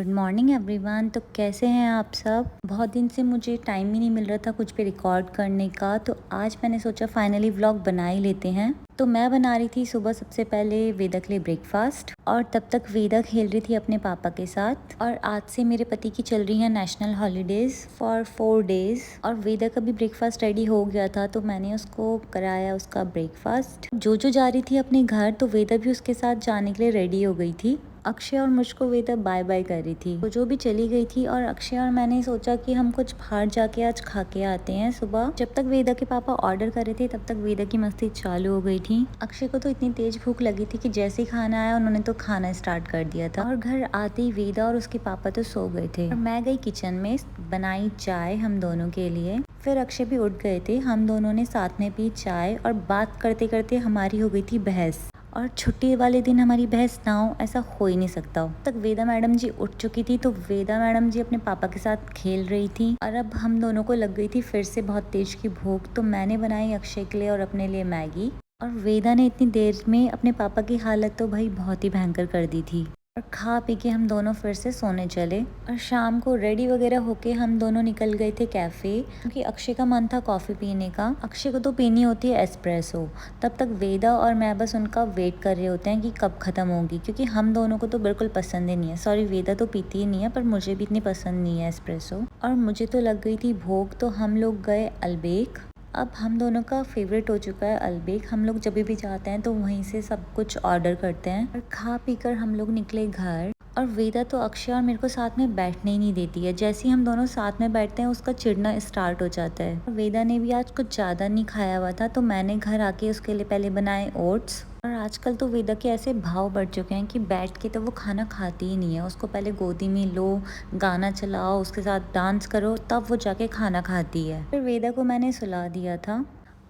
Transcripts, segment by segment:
Good morning everyone. तो कैसे हैं आप सब? बहुत दिन से मुझे टाइम ही नहीं मिल रहा था कुछ पे रिकॉर्ड करने का, तो आज मैंने सोचा फाइनली व्लॉग बना ही लेते हैं। तो मैं बना रही थी सुबह सबसे पहले वेदा के लिए ब्रेकफास्ट, और तब तक वेदा खेल रही थी अपने पापा के साथ। और आज से मेरे पति की चल रही है नेशनल हॉलीडेज फॉर 4 डेज, और वेदा का भी ब्रेकफास्ट रेडी हो गया था, तो मैंने उसको कराया उसका ब्रेकफास्ट। जो जा रही थी अपने घर, तो वेदा भी उसके साथ जाने के लिए रेडी हो गई थी। अक्षय और मुझको वेदा बाय बाय कर रही थी, तो जो भी चली गई थी। और अक्षय और मैंने सोचा कि हम कुछ बाहर जाके आज खा के आते हैं सुबह। जब तक वेदा के पापा ऑर्डर कर रहे थे, तब तक वेदा की मस्ती चालू हो गई थी। अक्षय को तो इतनी तेज भूख लगी थी कि जैसे ही खाना आया उन्होंने तो खाना स्टार्ट कर दिया था। और घर आते ही वेदा और उसके पापा तो सो गए थे, और मैं गई किचन में, बनाई चाय हम दोनों के लिए। फिर अक्षय भी उठ गए थे, हम दोनों ने साथ में पी चाय, और बात करते करते हमारी हो गई थी बहस। और छुट्टी वाले दिन हमारी बहस ना हो, ऐसा हो ही नहीं सकता। तक वेदा मैडम जी उठ चुकी थी, तो वेदा मैडम जी अपने पापा के साथ खेल रही थी। और अब हम दोनों को लग गई थी फिर से बहुत तेज की भूख, तो मैंने बनाई अक्षय के लिए और अपने लिए मैगी। और वेदा ने इतनी देर में अपने पापा की हालत तो भाई बहुत ही भयंकर कर दी थी। और खा पी के हम दोनों फिर से सोने चले, और शाम को रेडी वगैरह होके हम दोनों निकल गए थे कैफ़े, क्योंकि अक्षय का मन था कॉफ़ी पीने का। अक्षय को तो पीनी होती है एस्प्रेसो। तब तक वेदा और मैं बस उनका वेट कर रहे होते हैं कि कब ख़त्म होगी, क्योंकि हम दोनों को तो बिल्कुल पसंद ही नहीं है। सॉरी, वेदा तो पीती ही नहीं है, पर मुझे भी इतनी पसंद नहीं है एस्प्रेसो। और मुझे तो लग गई थी भूख, तो हम लोग गए अलबेक। अब हम दोनों का फेवरेट हो चुका है अलबेक। हम लोग जब भी जाते हैं तो वहीं से सब कुछ ऑर्डर करते हैं, और खा पी कर हम लोग निकले घर। और वेदा तो अक्षय और मेरे को साथ में बैठने ही नहीं देती है। जैसे ही हम दोनों साथ में बैठते हैं, उसका चिढ़ना स्टार्ट हो जाता है। वेदा ने भी आज कुछ ज़्यादा नहीं खाया हुआ था, तो मैंने घर आके उसके लिए पहले बनाए ओट्स। और आजकल तो वेदा के ऐसे भाव बढ़ चुके हैं कि बैठ के तो वो खाना खाती ही नहीं है। उसको पहले गोदी में लो, गाना चलाओ, उसके साथ डांस करो, तब वो जाके खाना खाती है। फिर वेदा को मैंने सुला दिया था,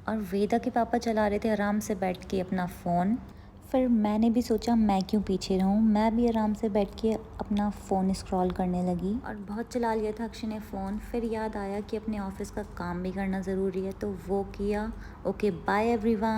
और वेदा के पापा चला रहे थे आराम से बैठ के अपना फ़ोन। फिर मैंने भी सोचा मैं क्यों पीछे रहूं, मैं भी आराम से बैठ के अपना फ़ोन स्क्रॉल करने लगी। और बहुत चला लिया था अक्षय ने फ़ोन। फिर याद आया कि अपने ऑफिस का काम भी करना ज़रूरी है, तो वो किया। Okay, bye everyone.